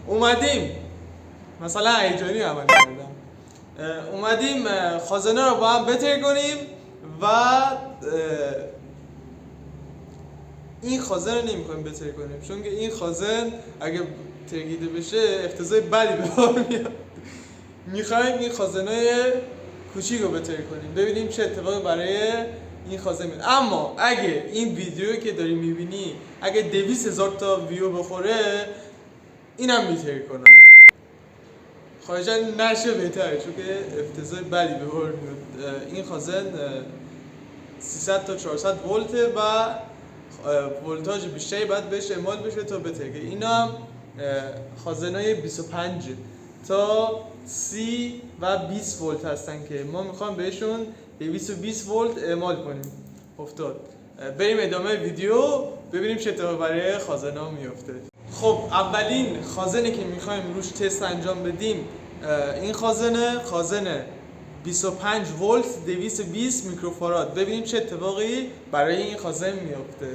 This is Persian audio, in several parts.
اومدیم مثلا هیجانی عمل کردم، اومدیم خازنه رو با هم بتر کنیم و این خازن رو نمی‌خوایم بتر کنیم، چون که این خازن اگه ترکیده بشه افتضاح بدی به بار میاد. میخوایم این خازنای کوچیک رو بتر کنیم، ببینیم چه اتفاقی برای این خازن میاد. اما اگه این ویدیویی که داری میبینی اگه 200,000 تا ویو بخوره، اینم میتر کنم، خواهشاً نشه بهتره، چون که افتضاح بدی به بار میاد. این خازن 300 تا 400 ولته و ولتاژ بیشتری باید بهش اعمال بشه تا بترکه. اینا هم خازنای 25 تا 30 و 20 ولت هستن که ما میخوام بهشون 220 ولت اعمال کنیم. افتاد. بریم ادامه ویدیو ببینیم چه اتفاقی برای خازنا میفته. خب اولین خازنی که میخوایم روش تست انجام بدیم این خازن 25 ولت 220 میکروفاراد. ببینیم چه اتفاقی برای این خازن میفته.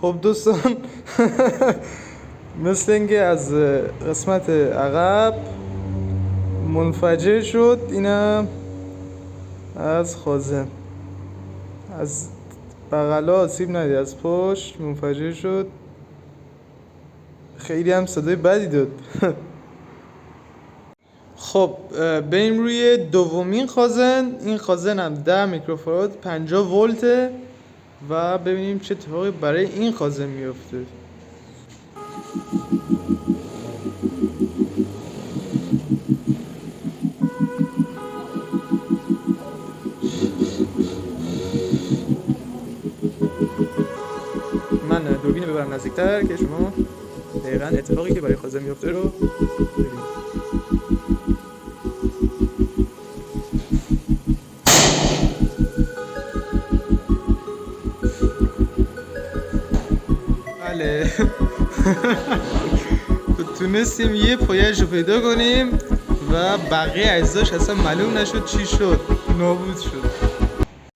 خب دوستان مثل اینکه از قسمت عقب منفجر شد، اینم از خازن، از بغلا آسیب ندید، از پشت منفجر شد. خیلی هم صدای بدی داد. خب بریم روی دومین خازن. این خازن هم 10 میکروفاراد 50 ولته و ببینیم چه اتفاقی برای این خازن میفته. من دوربین ببرم نزدیکتر که شما دقیقاً اتفاقی که برای خازن میفته رو ببینید. بله تونستیم یه پایش رو پیدا کنیم و بقیه اجزاش اصلا معلوم نشد چی شد، نابود شد.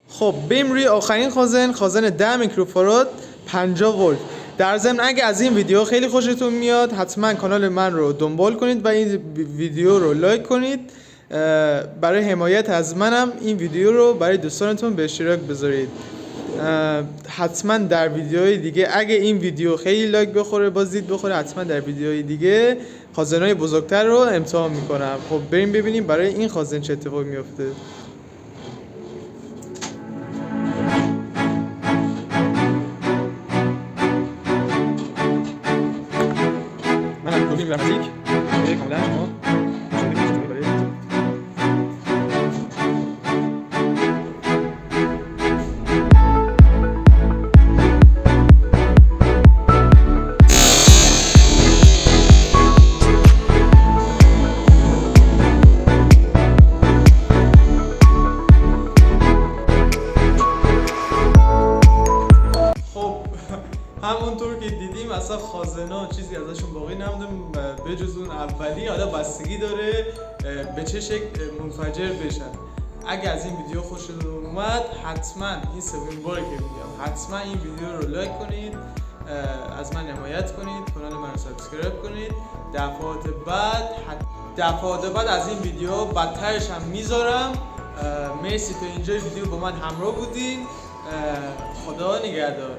خب بریم روی آخرین خازن 10 میکروفاراد 50 ولت. در ضمن اگه از این ویدیو خیلی خوشتون میاد حتما کانال من رو دنبال کنید و این ویدیو رو لایک کنید. برای حمایت از منم این ویدیو رو برای دوستانتون به اشتراک بذارید. حتما در ویدیوهای دیگه اگه این ویدیو خیلی لایک بخوره، بازدید بخوره، حتما در ویدیوهای دیگه خازن‌های بزرگتر رو امتحان میکنم. خب بریم ببینیم برای این خازن چه اتفاقی میفته. من دوربین میبرم نزدیک کاملا شما همونطور که دیدیم اصلا خازنا چیزی ازشون باقی نمونده به جز اون اولی. حالا بستگی داره به چه شکل منفجر بشن. اگه از این ویدیو خوشتون اومد حتما این سومین باره که میگم حتما این ویدیو رو لایک کنید، از من حمایت کنید، کانال من رو سابسکرایب کنید. دفعات بعد از این ویدیو بدترش هم میذارم. مرسی تا اینجای ویدیو با من همراه بودین. خدا نگهدار.